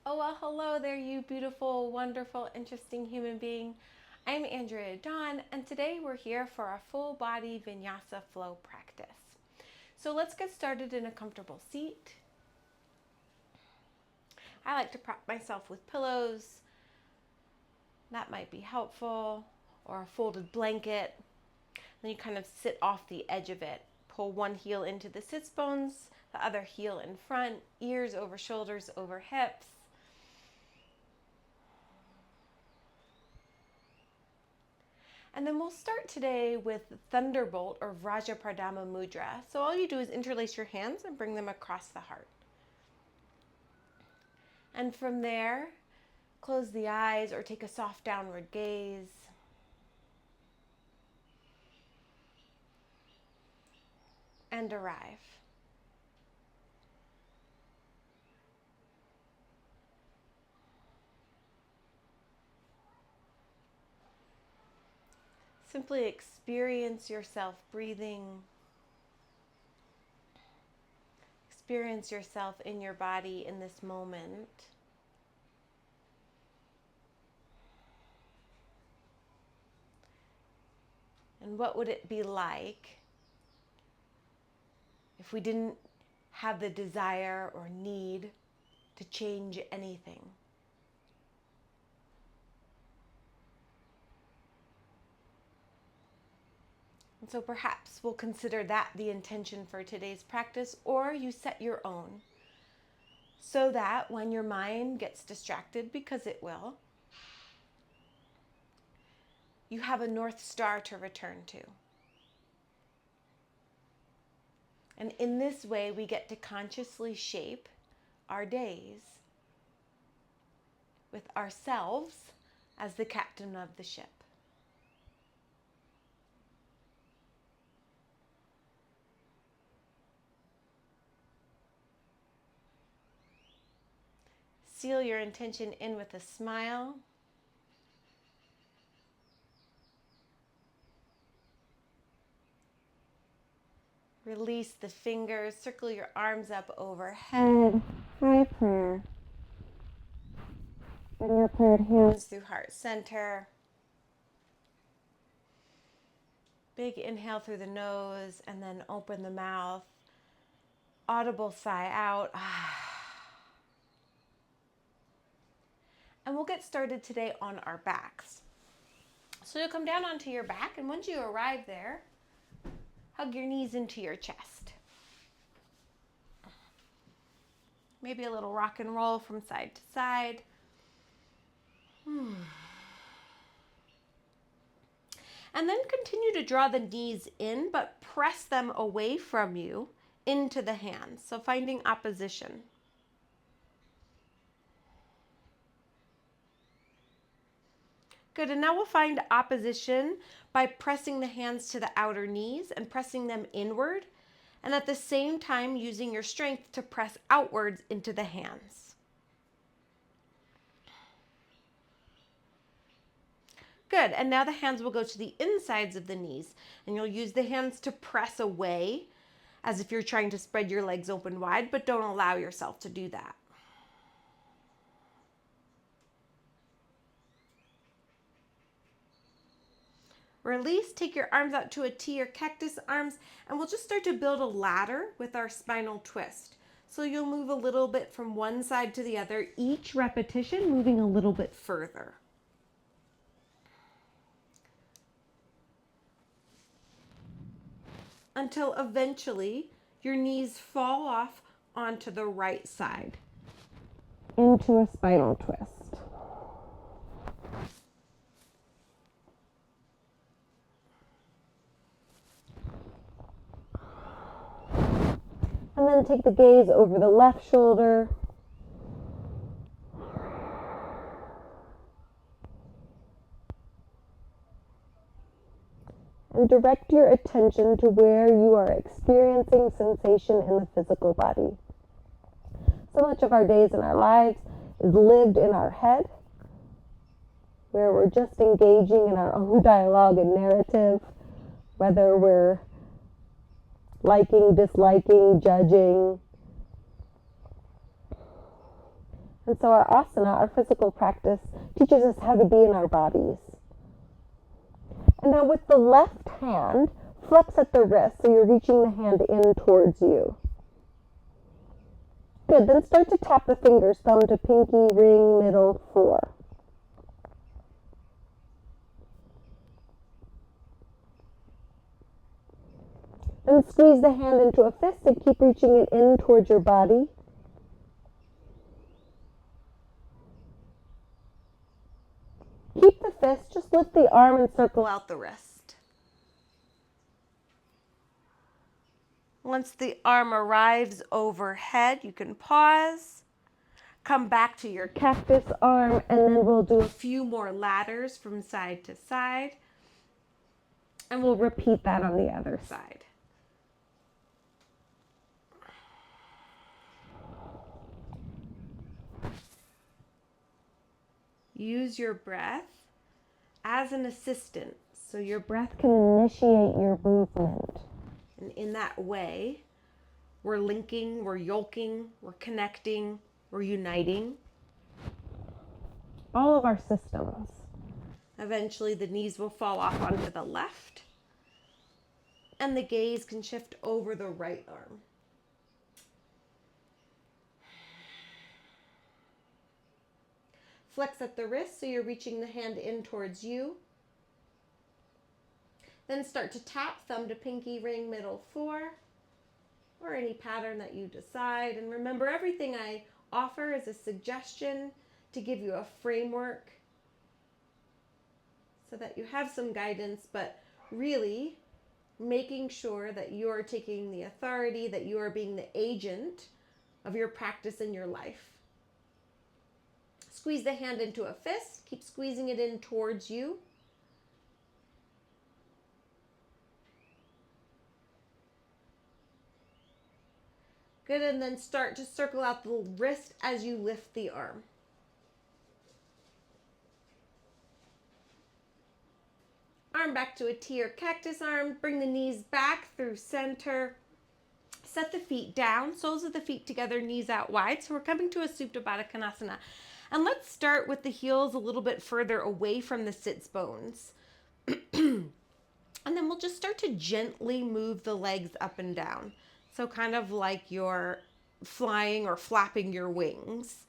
Oh, well, hello there, you beautiful, wonderful, interesting human being. I'm Andrea Dawn, and today we're here for a full body vinyasa flow practice. So let's get started in a comfortable seat. I like to prop myself with pillows. That might be helpful, or a folded blanket. Then you kind of sit off the edge of it. Pull one heel into the sits bones, the other heel in front, ears over shoulders over hips. And then we'll start today with Thunderbolt or Vrajapradama Mudra. So all you do is interlace your hands and bring them across the heart. And from there, close the eyes or take a soft downward gaze. And arrive. Simply experience yourself breathing. Experience yourself in your body in this moment. And what would it be like if we didn't have the desire or need to change anything? And so perhaps we'll consider that the intention for today's practice, or you set your own so that when your mind gets distracted, because it will, you have a North Star to return to. And in this way, we get to consciously shape our days with ourselves as the captain of the ship. Seal your intention in with a smile. Release the fingers, circle your arms up overhead. High prayer. Bring your prayed hands through heart center. Big inhale through the nose and then open the mouth. Audible sigh out. And we'll get started today on our backs. So you'll come down onto your back, and once you arrive there, hug your knees into your chest. Maybe a little rock and roll from side to side. And then continue to draw the knees in, but press them away from you into the hands. So finding opposition. Good, and now we'll find opposition by pressing the hands to the outer knees and pressing them inward, and at the same time using your strength to press outwards into the hands. Good, and now the hands will go to the insides of the knees, and you'll use the hands to press away as if you're trying to spread your legs open wide, but don't allow yourself to do that. Release, take your arms out to a T or cactus arms, and we'll just start to build a ladder with our spinal twist. So you'll move a little bit from one side to the other, each repetition moving a little bit further. Until eventually your knees fall off onto the right side into a spinal twist. And then take the gaze over the left shoulder. And direct your attention to where you are experiencing sensation in the physical body. So much of our days and our lives is lived in our head, where we're just engaging in our own dialogue and narrative, whether we're liking, disliking, judging. And so our asana, our physical practice, teaches us how to be in our bodies. And now with the left hand, flex at the wrist so you're reaching the hand in towards you. Good, then start to tap the fingers, thumb to pinky, ring, middle, 4. And squeeze the hand into a fist and keep reaching it in towards your body. Keep the fist, just lift the arm and circle out the wrist. Once the arm arrives overhead, you can pause, come back to your cactus arm, and then we'll do a few more ladders from side to side. And we'll repeat that on the other side. Use your breath as an assistant, so your breath can initiate your movement. And in that way, we're linking, we're yoking, we're connecting, we're uniting all of our systems. Eventually, the knees will fall off onto the left, and the gaze can shift over the right arm. Flex at the wrist so you're reaching the hand in towards you. Then start to tap, thumb to pinky, ring, middle, 4, or any pattern that you decide. And remember, everything I offer is a suggestion to give you a framework so that you have some guidance, but really making sure that you are taking the authority, that you are being the agent of your practice in your life. Squeeze the hand into a fist. Keep squeezing it in towards you. Good, and then start to circle out the wrist as you lift the arm. Arm back to a T or cactus arm. Bring the knees back through center. Set the feet down, soles of the feet together, knees out wide. So we're coming to a Supta Baddha Konasana. And let's start with the heels a little bit further away from the sits bones. And then we'll just start to gently move the legs up and down. So kind of like you're flying or flapping your wings.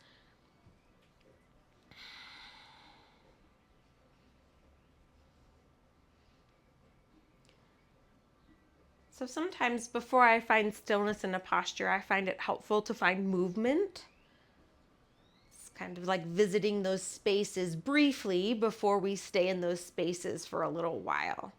So sometimes before I find stillness in a posture, I find it helpful to find movement. It's kind of like visiting those spaces briefly before we stay in those spaces for a little while.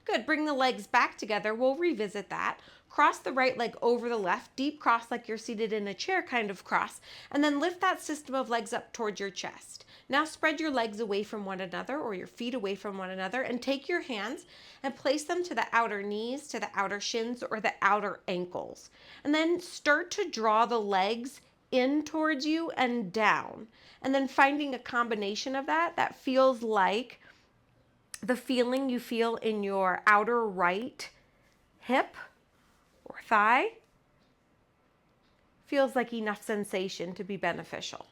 Good, bring the legs back together. We'll revisit that. Cross the right leg over the left, deep cross like you're seated in a chair kind of cross, and then lift that system of legs up towards your chest. Now spread your legs away from one another or your feet away from one another and take your hands and place them to the outer knees, to the outer shins, or the outer ankles. And then start to draw the legs in towards you and down. And then finding a combination of that feels like the feeling you feel in your outer right hip or thigh feels like enough sensation to be beneficial.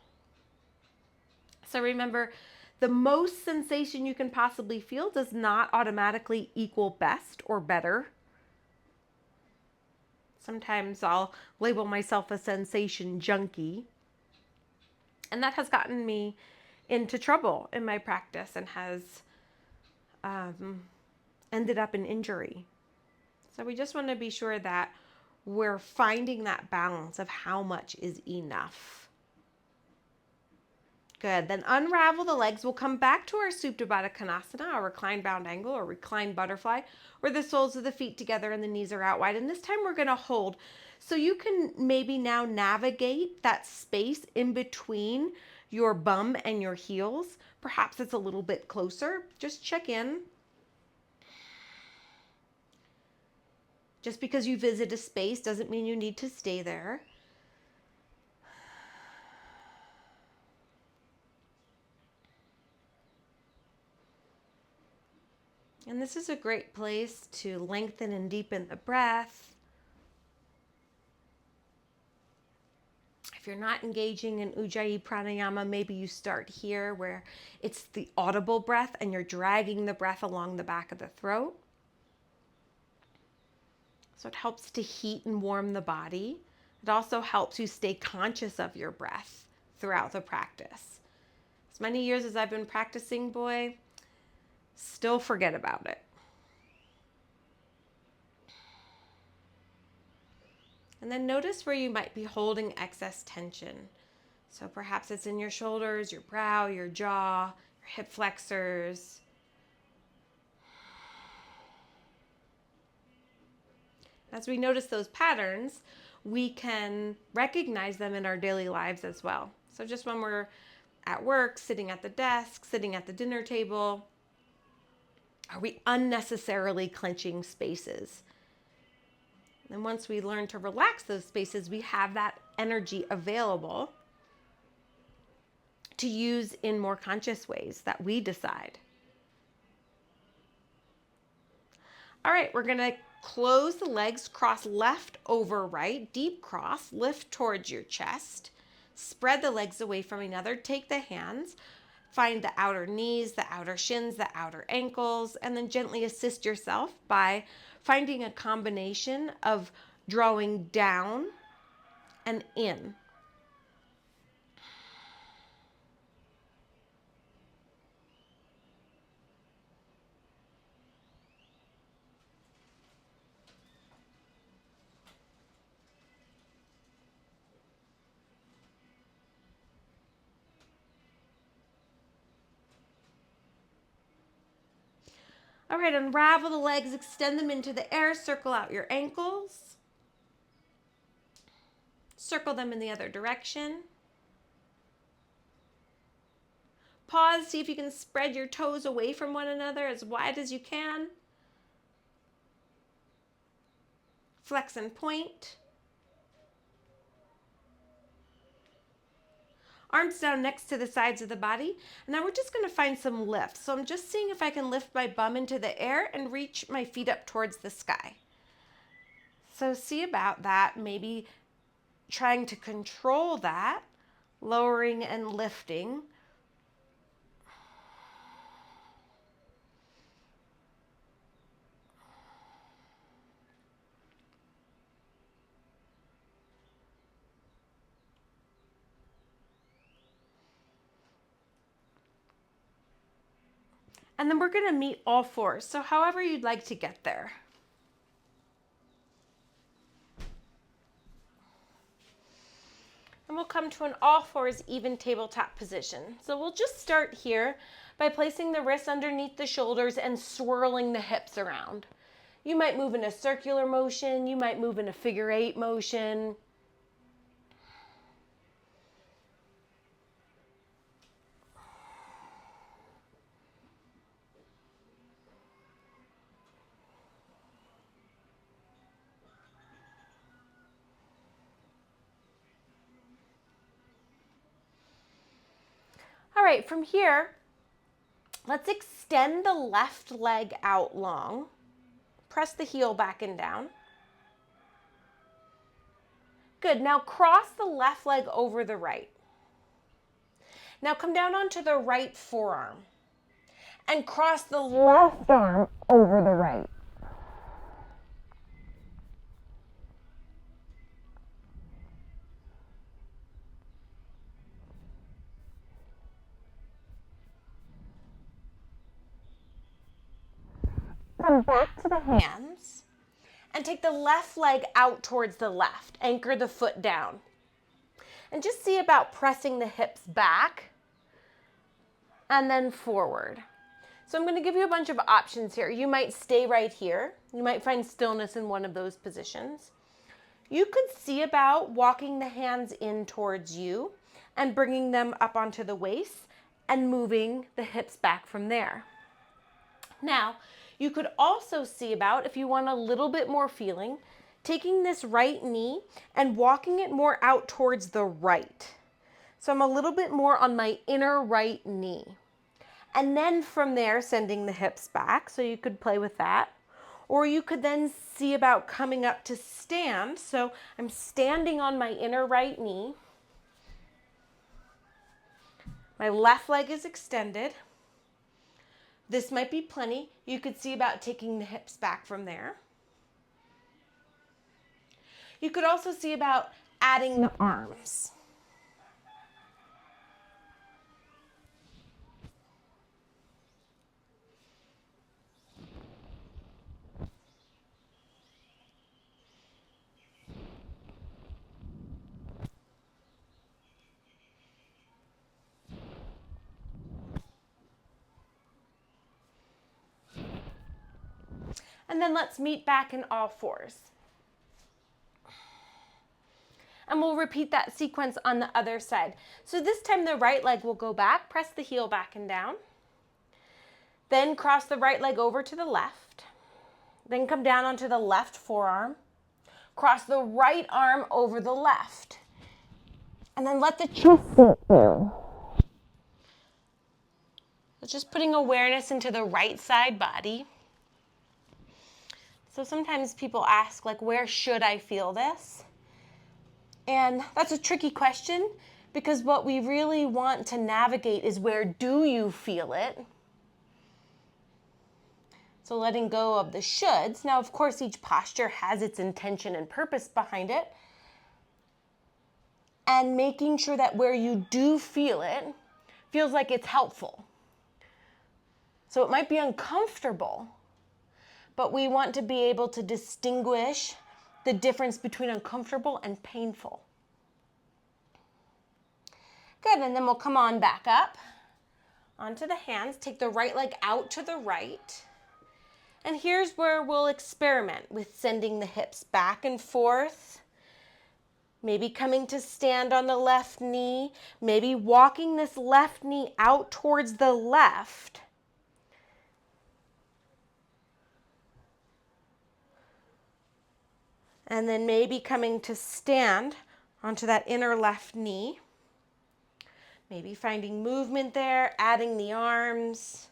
So remember, the most sensation you can possibly feel does not automatically equal best or better. Sometimes I'll label myself a sensation junkie, and that has gotten me into trouble in my practice and has ended up in injury. So we just want to be sure that we're finding that balance of how much is enough. Good. Then unravel the legs. We'll come back to our Supta Baddha Konasana, our reclined bound angle or reclined butterfly, where the soles of the feet together and the knees are out wide. And this time we're going to hold. So you can maybe now navigate that space in between your bum and your heels. Perhaps it's a little bit closer. Just check in. Just because you visit a space doesn't mean you need to stay there. And this is a great place to lengthen and deepen the breath. If you're not engaging in Ujjayi pranayama, maybe you start here where it's the audible breath and you're dragging the breath along the back of the throat. So it helps to heat and warm the body. It also helps you stay conscious of your breath throughout the practice. As many years as I've been practicing, boy, still forget about it. And then notice where you might be holding excess tension. So perhaps it's in your shoulders, your brow, your jaw, your hip flexors. As we notice those patterns, we can recognize them in our daily lives as well. So just when we're at work, sitting at the desk, sitting at the dinner table, are we unnecessarily clenching spaces? And once we learn to relax those spaces, we have that energy available to use in more conscious ways that we decide. All right, we're gonna close the legs, cross left over right, deep cross, lift towards your chest, spread the legs away from each other, take the hands, find the outer knees, the outer shins, the outer ankles, and then gently assist yourself by finding a combination of drawing down and in. All right, unravel the legs, extend them into the air, circle out your ankles. Circle them in the other direction. Pause, see if you can spread your toes away from one another as wide as you can. Flex and point. Arms down next to the sides of the body. And now we're just going to find some lift. So I'm just seeing if I can lift my bum into the air and reach my feet up towards the sky. So see about that, maybe trying to control that, lowering and lifting. And then we're going to meet all fours. So however you'd like to get there. And we'll come to an all fours even tabletop position. So we'll just start here by placing the wrists underneath the shoulders and swirling the hips around. You might move in a circular motion. You might move in a figure eight motion. All right, from here, let's extend the left leg out long. Press the heel back and down. Good, now cross the left leg over the right. Now come down onto the right forearm and cross the left arm over the right. Come back to the hands and take the left leg out towards the left. Anchor the foot down. And just see about pressing the hips back and then forward. So I'm going to give you a bunch of options here. You might stay right here. You might find stillness in one of those positions. You could see about walking the hands in towards you and bringing them up onto the waist and moving the hips back from there. Now, you could also see about, if you want a little bit more feeling, taking this right knee and walking it more out towards the right. So I'm a little bit more on my inner right knee. And then from there, sending the hips back, so you could play with that. Or you could then see about coming up to stand. So I'm standing on my inner right knee, My left leg is extended. This might be plenty. You could see about taking the hips back from there. You could also see about adding the arms. And then let's meet back in all fours. And we'll repeat that sequence on the other side. So this time the right leg will go back, press the heel back and down. Then cross the right leg over to the left. Then come down onto the left forearm. Cross the right arm over the left. And then let the chest sit there. So just putting awareness into the right side body. So sometimes people ask, like, where should I feel this? And that's a tricky question because what we really want to navigate is where do you feel it? So letting go of the shoulds. Now, of course, each posture has its intention and purpose behind it. And making sure that where you do feel it feels like it's helpful. So it might be uncomfortable, but we want to be able to distinguish the difference between uncomfortable and painful. Good, and then we'll come on back up onto the hands. Take the right leg out to the right. And here's where we'll experiment with sending the hips back and forth. Maybe coming to stand on the left knee. Maybe walking this left knee out towards the left. And then maybe coming to stand onto that inner left knee. Maybe finding movement there, adding the arms.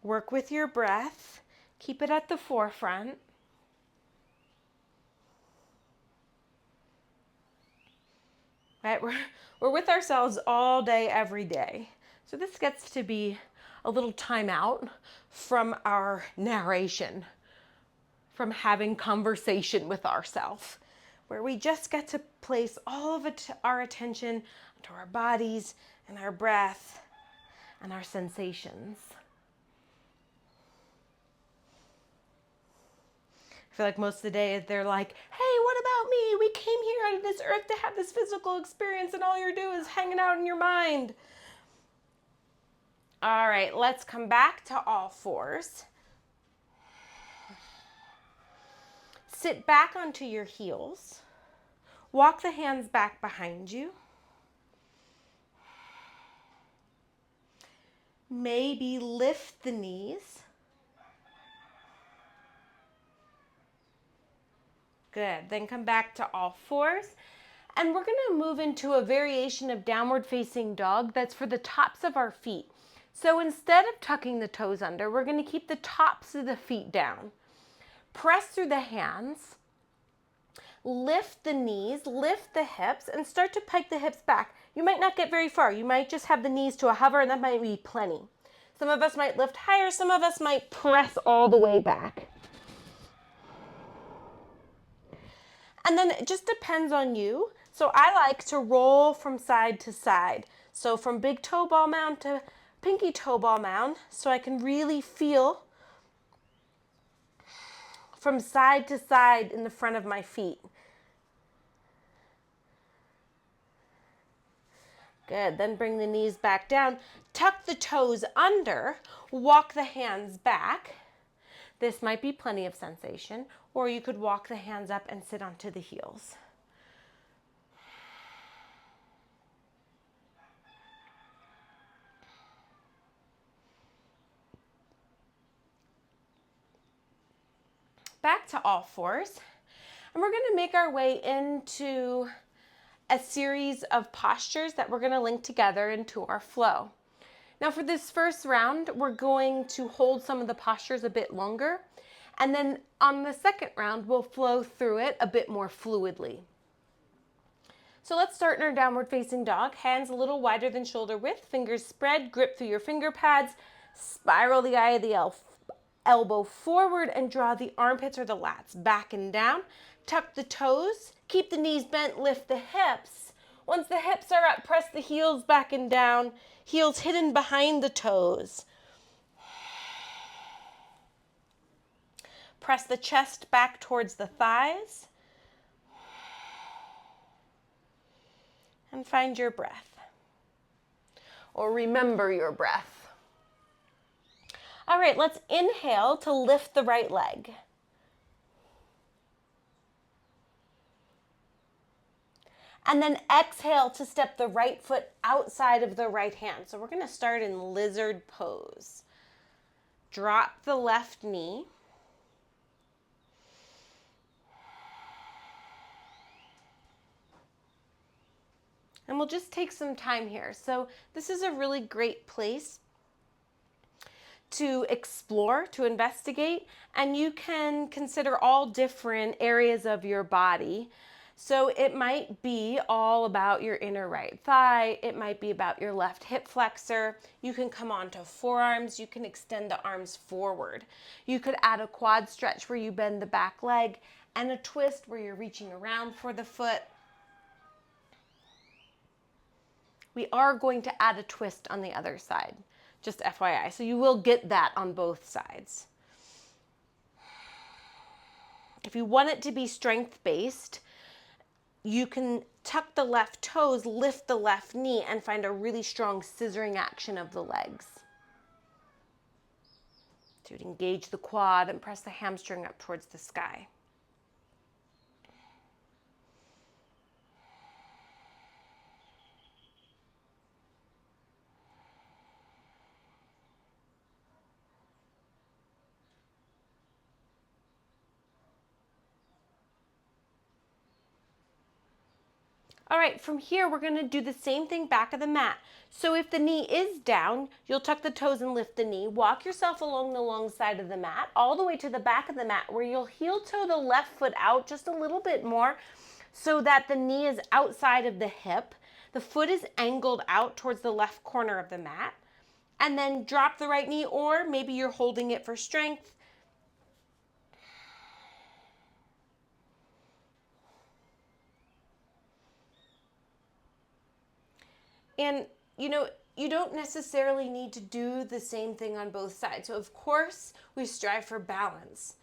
Work with your breath. Keep it at the forefront. Right? We're with ourselves all day, every day. So this gets to be a little time out from our narration, from having conversation with ourselves, where we just get to place all of our attention to our bodies and our breath and our sensations. I feel like most of the day they're like, hey, what about me? We came here out of this earth to have this physical experience and all you're doing is hanging out in your mind. All right, let's come back to all fours. Sit back onto your heels. Walk the hands back behind you. Maybe lift the knees. Good. Then come back to all fours. And we're going to move into a variation of downward facing dog that's for the tops of our feet. So instead of tucking the toes under, we're going to keep the tops of the feet down. Press through the hands. Lift the knees, lift the hips, and start to pike the hips back. You might not get very far. You might just have the knees to a hover, and that might be plenty. Some of us might lift higher. Some of us might press all the way back. And then it just depends on you. So I like to roll from side to side. So from big toe ball mound to pinky toe ball mound, so I can really feel from side to side in the front of my feet. Good, then bring the knees back down. Tuck the toes under, walk the hands back. This might be plenty of sensation, or you could walk the hands up and sit onto the heels. Back to all fours, and we're going to make our way into a series of postures that we're going to link together into our flow. Now for this first round, we're going to hold some of the postures a bit longer, and then on the second round, we'll flow through it a bit more fluidly. So let's start in our downward facing dog. Hands a little wider than shoulder width, fingers spread, grip through your finger pads, spiral the eye of the elbow forward and draw the armpits or the lats back and down. Tuck the toes, keep the knees bent, lift the hips. Once the hips are up, press the heels back and down, heels hidden behind the toes. Press the chest back towards the thighs. And find your breath. Or remember your breath. All right, let's inhale to lift the right leg. And then exhale to step the right foot outside of the right hand. So we're going to start in lizard pose. Drop the left knee. And we'll just take some time here. So this is a really great place to explore, to investigate, and you can consider all different areas of your body. So it might be all about your inner right thigh. It might be about your left hip flexor. You can come onto forearms. You can extend the arms forward. You could add a quad stretch where you bend the back leg and a twist where you're reaching around for the foot. We are going to add a twist on the other side, just FYI. So you will get that on both sides. If you want it to be strength-based, you can tuck the left toes, lift the left knee, and find a really strong scissoring action of the legs. So you'd engage the quad and press the hamstring up towards the sky. All right, from here, we're gonna do the same thing back of the mat. So if the knee is down, you'll tuck the toes and lift the knee. Walk yourself along the long side of the mat, all the way to the back of the mat, where you'll heel toe the left foot out just a little bit more so that the knee is outside of the hip. The foot is angled out towards the left corner of the mat. And then drop the right knee, or maybe you're holding it for strength. And, you don't necessarily need to do the same thing on both sides. So, of course, we strive for balance.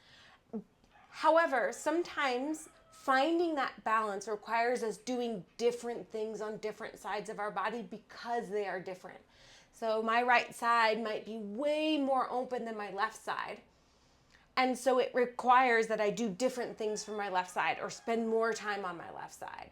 However, sometimes finding that balance requires us doing different things on different sides of our body because they are different. So my right side might be way more open than my left side. And so it requires that I do different things for my left side or spend more time on my left side.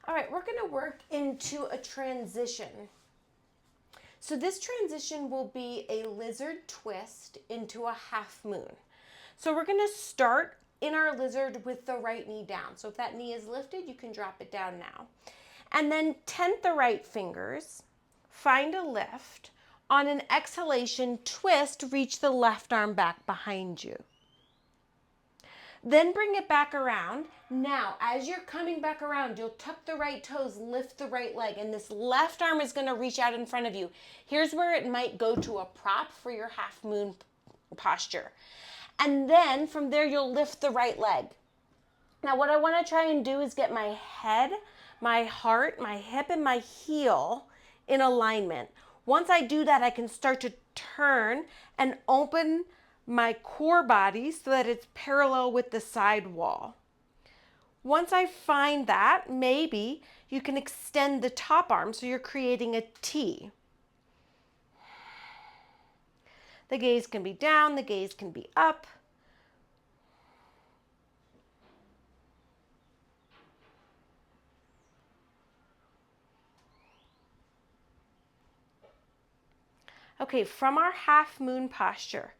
All right, we're gonna work into a transition. So this transition will be a lizard twist into a half moon. So we're gonna start in our lizard with the right knee down. So if that knee is lifted, you can drop it down now. And then tent the right fingers, find a lift. On an exhalation, twist, reach the left arm back behind you. Then bring it back around. Now, as you're coming back around, you'll tuck the right toes, lift the right leg, and this left arm is gonna reach out in front of you. Here's where it might go to a prop for your half moon posture. And then from there, you'll lift the right leg. Now, what I wanna try and do is get my head, my heart, my hip, and my heel in alignment. Once I do that, I can start to turn and open my core body so that it's parallel with the side wall. Once I find that, maybe you can extend the top arm so you're creating a T. The gaze can be down, the gaze can be up. Okay, from our half moon posture,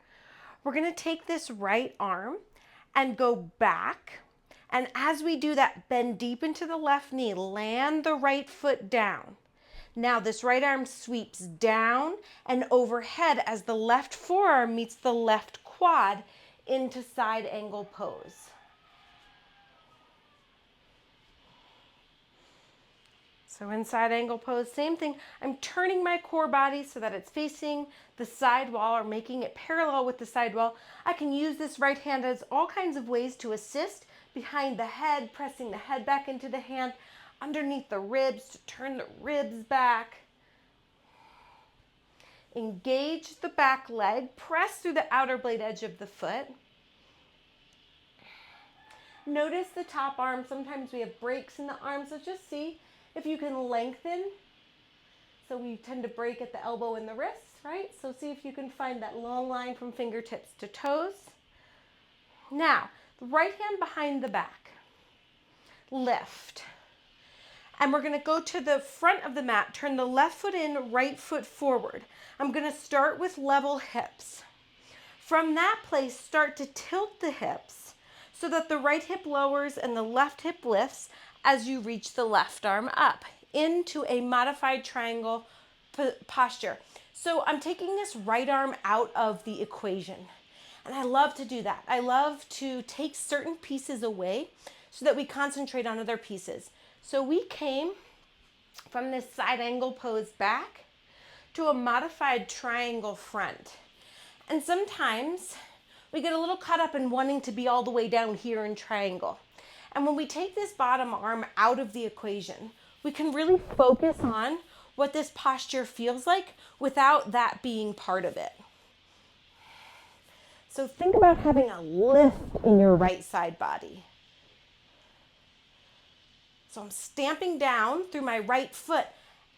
we're gonna take this right arm and go back. And as we do that, bend deep into the left knee, land the right foot down. Now this right arm sweeps down and overhead as the left forearm meets the left quad into side angle pose. So in side angle pose, same thing. I'm turning my core body so that it's facing the side wall or making it parallel with the side wall. I can use this right hand as all kinds of ways to assist behind the head, pressing the head back into the hand, underneath the ribs to turn the ribs back. Engage the back leg, press through the outer blade edge of the foot. Notice the top arm. Sometimes we have breaks in the arm, so just see if you can lengthen. So we tend to break at the elbow and the wrist, right? So see if you can find that long line from fingertips to toes. Now, the right hand behind the back. Lift. And we're gonna go to the front of the mat, turn the left foot in, right foot forward. I'm gonna start with level hips. From that place, start to tilt the hips so that the right hip lowers and the left hip lifts as you reach the left arm up into a modified triangle posture. So I'm taking this right arm out of the equation. And I love to do that. I love to take certain pieces away so that we concentrate on other pieces. So we came from this side angle pose back to a modified triangle front. And sometimes we get a little caught up in wanting to be all the way down here in triangle. And when we take this bottom arm out of the equation, we can really focus on what this posture feels like without that being part of it. So think about having a lift in your right side body. So I'm stamping down through my right foot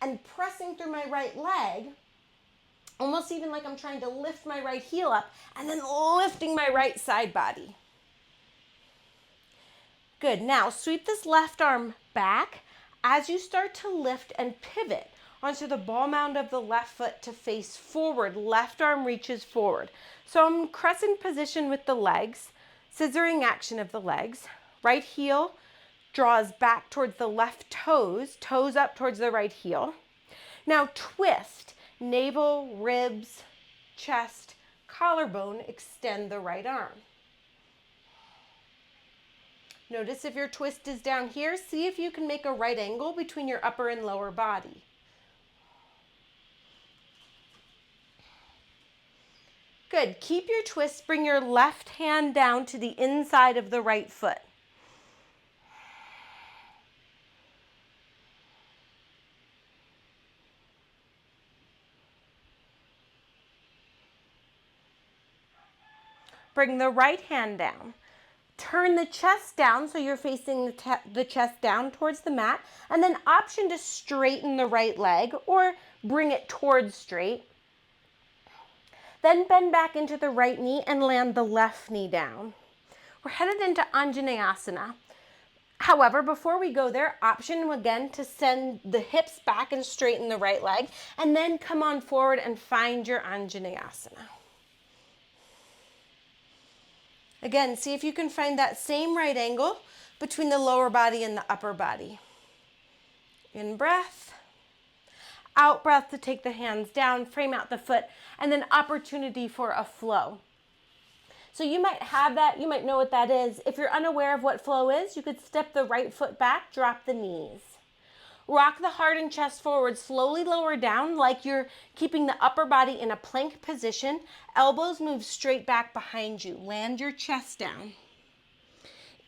and pressing through my right leg, almost even like I'm trying to lift my right heel up and then lifting my right side body. Good. Now sweep this left arm back as you start to lift and pivot onto the ball mound of the left foot to face forward. Left arm reaches forward. So I'm crescent position with the legs, scissoring action of the legs. Right heel draws back towards the left toes, toes up towards the right heel. Now twist, navel, ribs, chest, collarbone, extend the right arm. Notice if your twist is down here, see if you can make a right angle between your upper and lower body. Good. Keep your twist. Bring your left hand down to the inside of the right foot. Bring the right hand down. Turn the chest down so you're facing the chest down towards the mat, and then option to straighten the right leg or bring it towards straight. Then bend back into the right knee and land the left knee down. We're headed into Anjaneyasana. However, before we go there, option again to send the hips back and straighten the right leg, and then come on forward and find your Anjaneyasana. Again, see if you can find that same right angle between the lower body and the upper body. In breath, out breath to take the hands down, frame out the foot, and then opportunity for a flow. So you might have that, you might know what that is. If you're unaware of what flow is, you could step the right foot back, drop the knees. Rock the heart and chest forward, slowly lower down like you're keeping the upper body in a plank position. Elbows move straight back behind you. Land your chest down.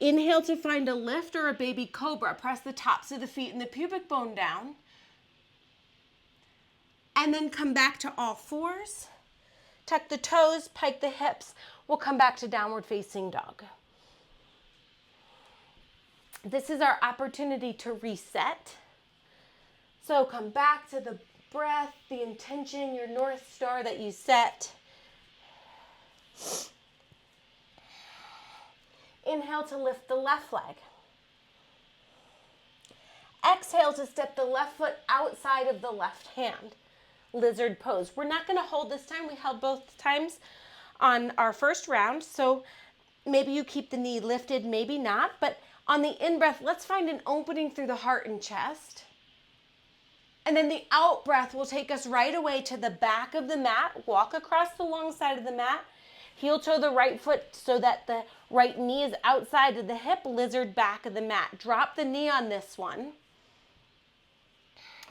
Inhale to find a lift or a baby cobra. Press the tops of the feet and the pubic bone down. And then come back to all fours. Tuck the toes, pike the hips. We'll come back to downward facing dog. This is our opportunity to reset. So come back to the breath, the intention, your North Star that you set. Inhale to lift the left leg. Exhale to step the left foot outside of the left hand. lizard pose. We're not going to hold this time. We held both times on our first round. So maybe you keep the knee lifted, maybe not. But on the in-breath, let's find an opening through the heart and chest. And then the out-breath will take us right away to the back of the mat. Walk across the long side of the mat. Heel toe the right foot so that the right knee is outside of the hip. Lizard back of the mat. Drop the knee on this one.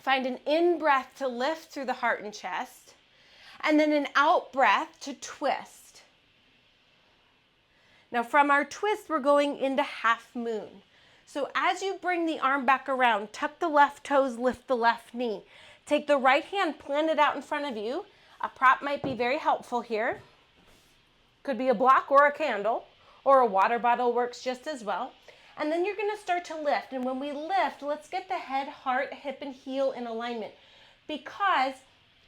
Find an in-breath to lift through the heart and chest. And then an out-breath to twist. Now from our twist, we're going into half moon. So as you bring the arm back around, tuck the left toes, lift the left knee. Take the right hand, plant it out in front of you. A prop might be very helpful here. Could be a block or a candle, or a water bottle works just as well. And then you're going to start to lift. And when we lift, let's get the head, heart, hip, and heel in alignment. Because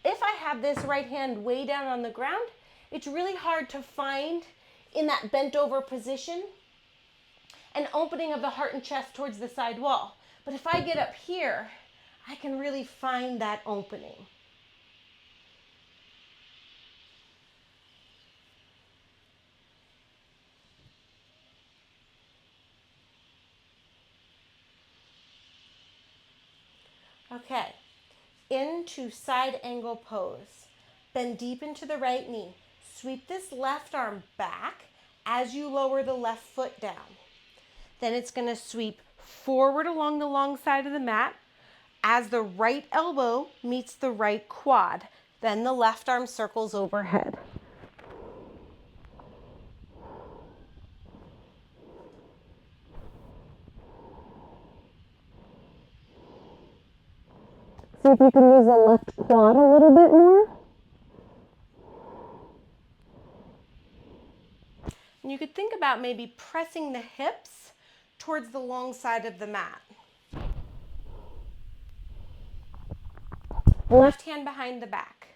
if I have this right hand way down on the ground, it's really hard to find in that bent over position an opening of the heart and chest towards the side wall. But if I get up here, I can really find that opening. Okay, into side angle pose. Bend deep into the right knee. Sweep this left arm back as you lower the left foot down. Then it's going to sweep forward along the long side of the mat as the right elbow meets the right quad. Then the left arm circles overhead. See if you can use the left quad a little bit more. And you could think about maybe pressing the hips towards the long side of the mat. Left hand behind the back.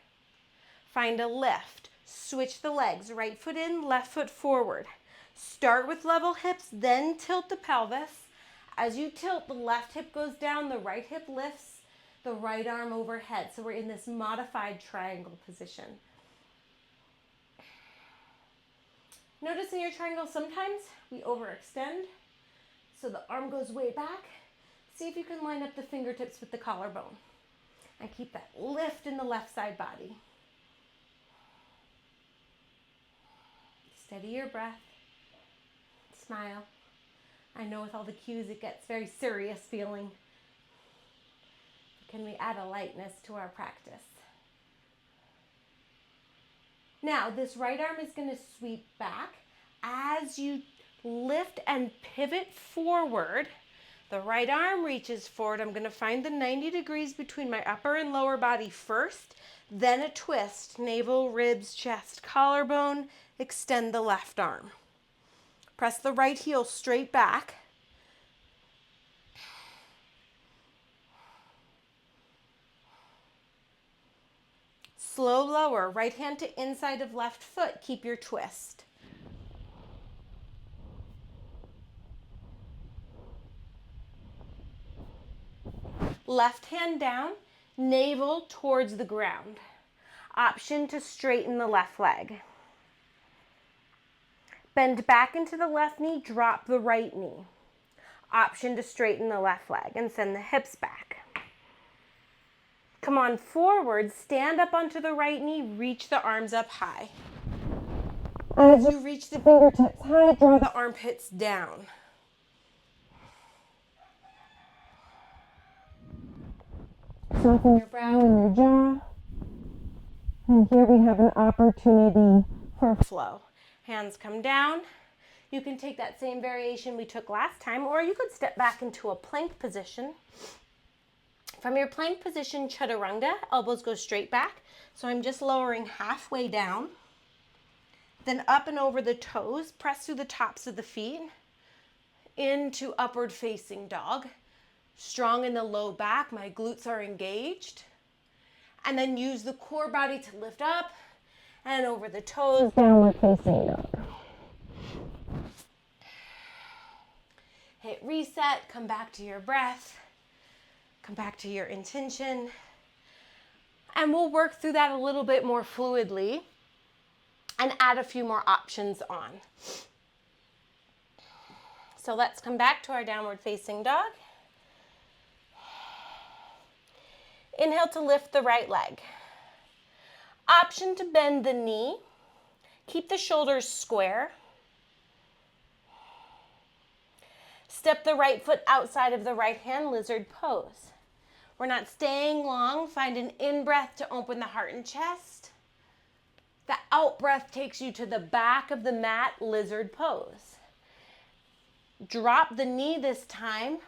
Find a lift. Switch the legs. Right foot in, left foot forward. Start with level hips, then tilt the pelvis. As you tilt, the left hip goes down, the right hip lifts, the right arm overhead. So we're in this modified triangle position. Notice in your triangle, sometimes we overextend. So the arm goes way back. See if you can line up the fingertips with the collarbone. And keep that lift in the left side body. Steady your breath. Smile. I know with all the cues it gets very serious feeling. Can we add a lightness to our practice? Now, this right arm is going to sweep back. As you lift and pivot forward, the right arm reaches forward. I'm going to find the 90 degrees between my upper and lower body first, then a twist, navel, ribs, chest, collarbone, extend the left arm. Press the right heel straight back. Slow lower, right hand to inside of left foot. Keep your twist. Left hand down, navel towards the ground. Option to straighten the left leg. Bend back into the left knee, drop the right knee. Option to straighten the left leg and send the hips back. Come on forward, stand up onto the right knee, reach the arms up high. As you reach the fingertips high, draw the armpits down. Soften your brow and your jaw. And here we have an opportunity for flow. Hands come down. You can take that same variation we took last time, or you could step back into a plank position. From your plank position, chaturanga, elbows go straight back. So I'm just lowering halfway down. Then up and over the toes, press through the tops of the feet into upward facing dog. Strong in the low back, my glutes are engaged. And then use the core body to lift up and over the toes. Downward facing dog. Hit reset, come back to your breath. Come back to your intention. And we'll work through that a little bit more fluidly and add a few more options on. So let's come back to our downward facing dog. Inhale to lift the right leg. Option to bend the knee. Keep the shoulders square. Step the right foot outside of the right hand, lizard pose. We're not staying long. Find an in-breath to open the heart and chest. The out-breath takes you to the back of the mat, lizard pose. Drop the knee this time.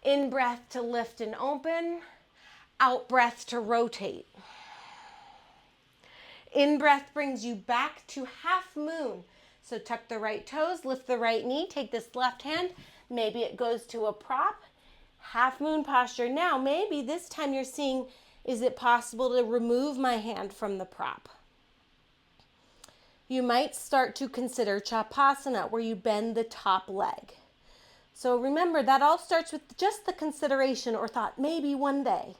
In-breath to lift and open. Out-breath to rotate. In-breath brings you back to half moon. So tuck the right toes, lift the right knee, take this left hand. Maybe it goes to a prop. Half moon posture. Now, maybe this time you're seeing, is it possible to remove my hand from the prop? You might start to consider Chapasana, where you bend the top leg. So remember, that all starts with just the consideration or thought, maybe one day.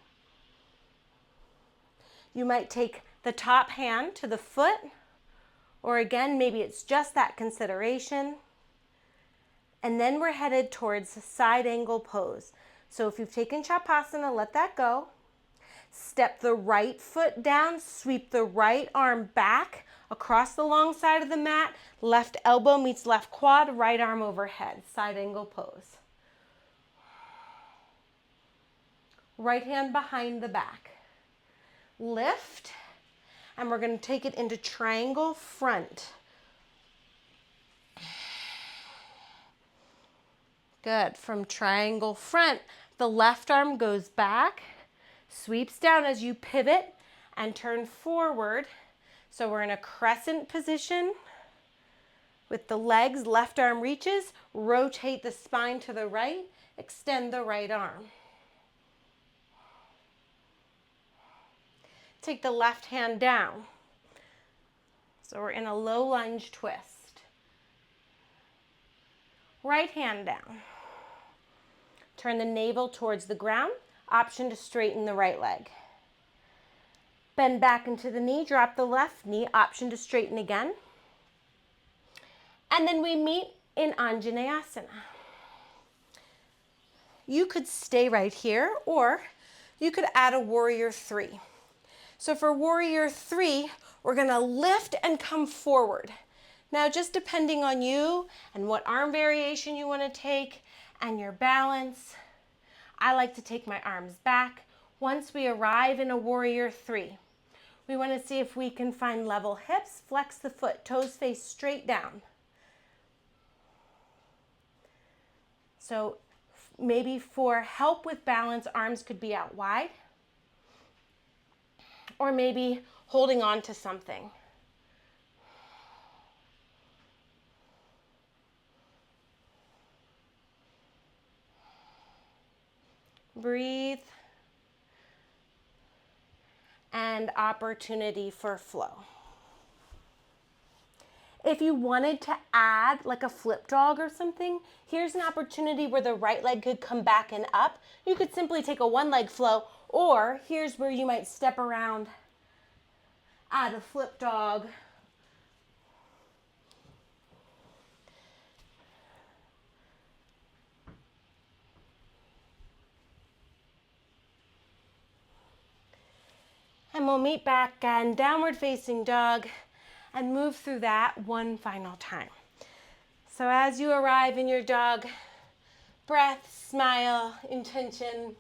You might take the top hand to the foot, or again, maybe it's just that consideration. And then we're headed towards side angle pose. So if you've taken Chapasana, let that go. Step the right foot down, sweep the right arm back across the long side of the mat. Left elbow meets left quad, right arm overhead, side angle pose. Right hand behind the back. Lift, and we're going to take it into triangle front. Good. From triangle front, the left arm goes back, sweeps down as you pivot and turn forward. So we're in a crescent position with the legs, left arm reaches, rotate the spine to the right, extend the right arm. Take the left hand down. So we're in a low lunge twist. Right hand down. Turn the navel towards the ground. Option to straighten the right leg. Bend back into the knee, drop the left knee. Option to straighten again. And then we meet in Anjaneyasana. You could stay right here, or you could add a warrior three. So for warrior three, we're going to lift and come forward. Now, just depending on you and what arm variation you want to take and your balance, I like to take my arms back. Once we arrive in a warrior three, we want to see if we can find level hips, flex the foot, toes face straight down. So maybe for help with balance, arms could be out wide, or maybe holding on to something. Breathe. And opportunity for flow. If you wanted to add like a flip dog or something, here's an opportunity where the right leg could come back and up. You could simply take a one leg flow, or here's where you might step around, add a flip dog. And we'll meet back in downward facing dog and move through that one final time. So as you arrive in your dog, breath, smile, intention.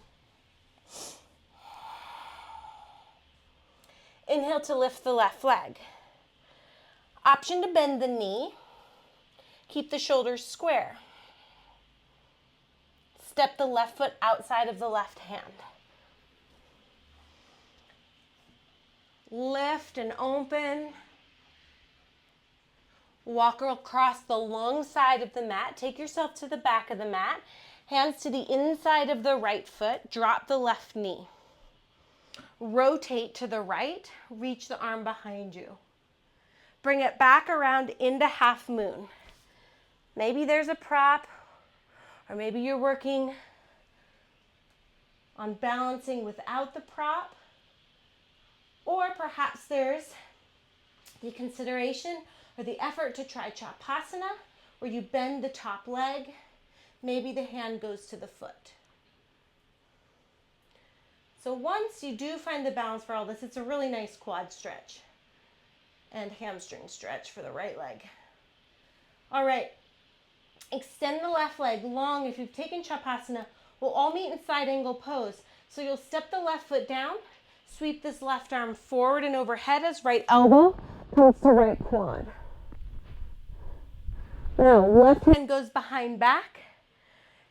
Inhale to lift the left leg. Option to bend the knee. Keep the shoulders square. Step the left foot outside of the left hand. Lift and open. Walk across the long side of the mat. Take yourself to the back of the mat. Hands to the inside of the right foot. Drop the left knee. Rotate to the right. Reach the arm behind you. Bring it back around into half moon. Maybe there's a prop, or maybe you're working on balancing without the prop. Or perhaps there's the consideration or the effort to try Chapasana, where you bend the top leg. Maybe the hand goes to the foot. So once you do find the balance for all this, it's a really nice quad stretch and hamstring stretch for the right leg. All right, extend the left leg long. If you've taken Chapasana, we'll all meet in side angle pose. So you'll step the left foot down, sweep this left arm forward and overhead as right elbow comes to right quad. Now, left hand goes behind back.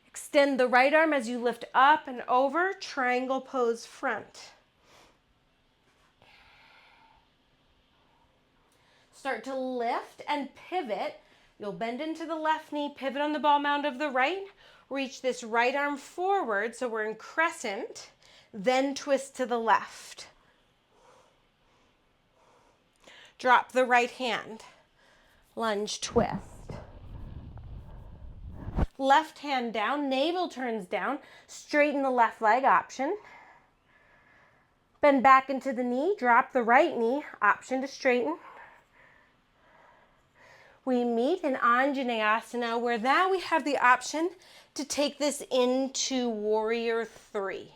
Extend the right arm as you lift up and over, triangle pose front. Start to lift and pivot. You'll bend into the left knee, pivot on the ball mound of the right, reach this right arm forward so we're in crescent, then twist to the left. Drop the right hand, lunge twist. Left hand down, navel turns down, straighten the left leg option. Bend back into the knee, drop the right knee, option to straighten. We meet in Anjaneyasana, where now we have the option to take this into Warrior 3.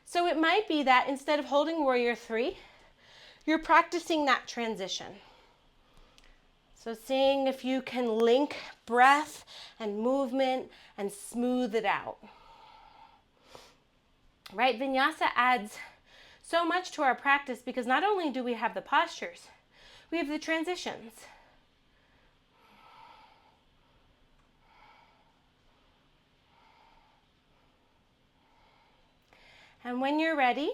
So it might be that instead of holding Warrior 3, you're practicing that transition. So seeing if you can link breath and movement and smooth it out. Right, vinyasa adds so much to our practice because not only do we have the postures, we have the transitions. And when you're ready,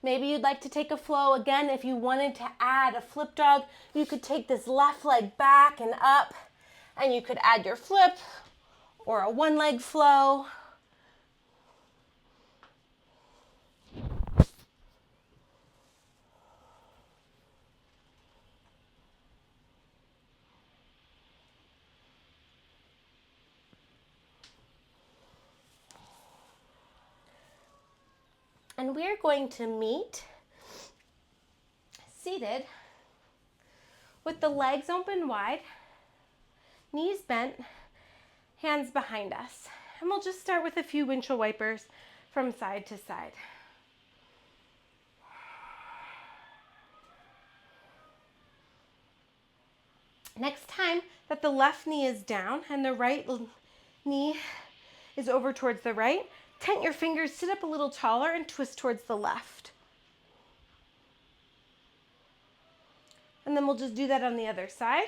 maybe you'd like to take a flow. Again, if you wanted to add a flip dog, you could take this left leg back and up, and you could add your flip or a one leg flow. And we're going to meet seated with the legs open wide, knees bent, hands behind us. And we'll just start with a few windshield wipers from side to side. Next time that the left knee is down and the right knee is over towards the right, tent your fingers, sit up a little taller and twist towards the left. And then we'll just do that on the other side.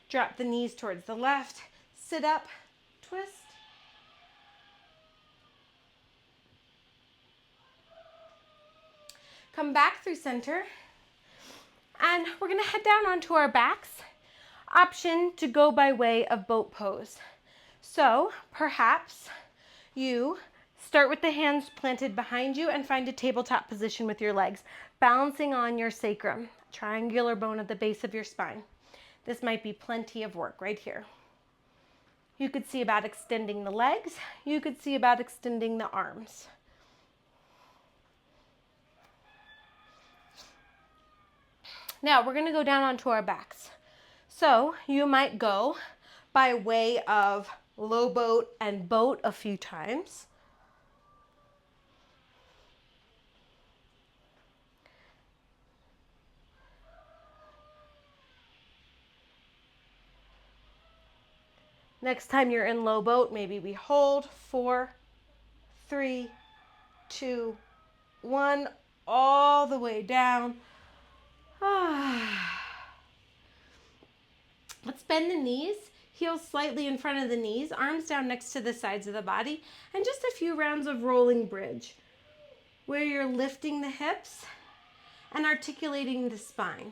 Drop the knees towards the left, sit up, twist. Come back through center. And we're gonna head down onto our backs. Option to go by way of boat pose. So perhaps you start with the hands planted behind you and find a tabletop position with your legs, balancing on your sacrum, triangular bone at the base of your spine. This might be plenty of work right here. You could see about extending the legs. You could see about extending the arms. Now we're going to go down onto our backs. So you might go by way of low boat and boat a few times. Next time you're in low boat, maybe we hold 4, 3, 2, 1, all the way down. Let's bend the knees, heels slightly in front of the knees, arms down next to the sides of the body, and just a few rounds of rolling bridge, where you're lifting the hips and articulating the spine.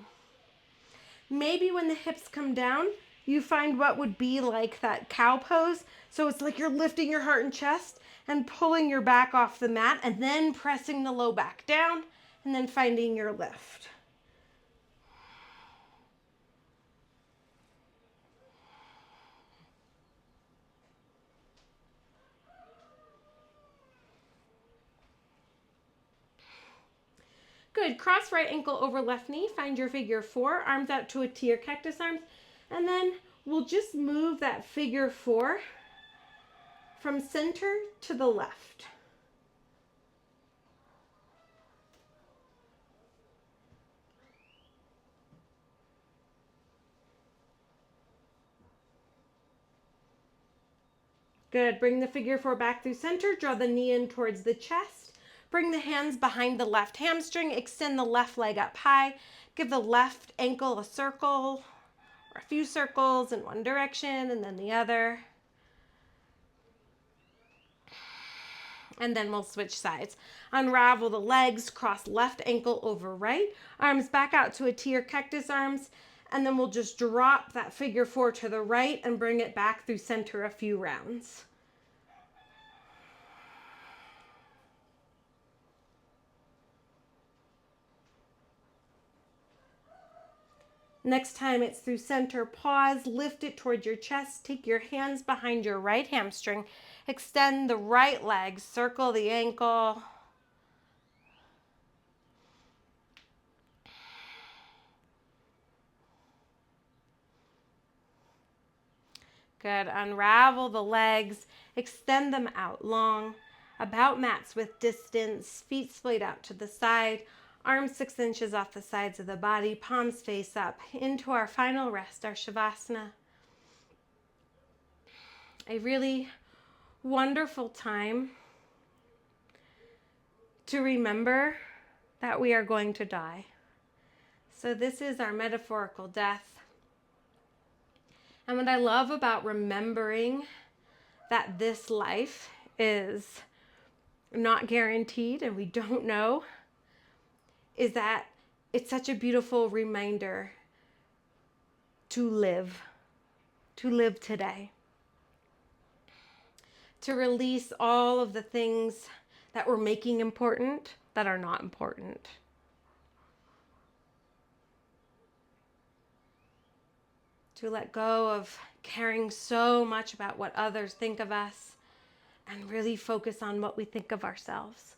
Maybe when the hips come down, you find what would be like that cow pose. So it's like you're lifting your heart and chest and pulling your back off the mat and then pressing the low back down and then finding your lift. Good. Cross right ankle over left knee. Find your figure 4. Arms out to a T or cactus arms. And then we'll just move that figure 4 from center to the left. Good. Bring the figure 4 back through center. Draw the knee in towards the chest. Bring the hands behind the left hamstring. Extend the left leg up high. Give the left ankle a circle or a few circles in one direction and then the other. And then we'll switch sides. Unravel the legs. Cross left ankle over right. Arms back out to a T or cactus arms. And then we'll just drop that figure 4 to the right and bring it back through center a few rounds. Next time it's through center, pause, lift it towards your chest, take your hands behind your right hamstring, extend the right leg, circle the ankle. Good. Unravel the legs, extend them out long, about mats with distance, feet splayed out to the side, arms 6 inches off the sides of the body, palms face up, into our final rest, our Shavasana. A really wonderful time to remember that we are going to die. So this is our metaphorical death. And what I love about remembering that this life is not guaranteed and we don't know is that it's such a beautiful reminder to live today. To release all of the things that we're making important that are not important. To let go of caring so much about what others think of us and really focus on what we think of ourselves.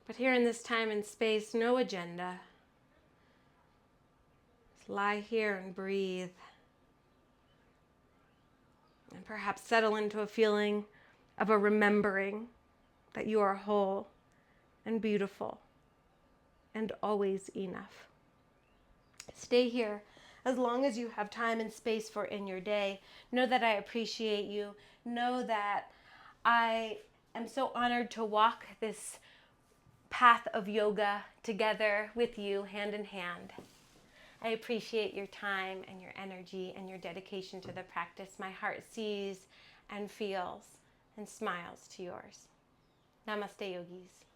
But here in this time and space, no agenda. Just lie here and breathe. And perhaps settle into a feeling of a remembering that you are whole and beautiful and always enough. Stay here as long as you have time and space for in your day. Know that I appreciate you. Know that I am so honored to walk this path of yoga together with you, hand in hand. I appreciate your time and your energy and your dedication to the practice. My heart sees and feels and smiles to yours. Namaste, yogis.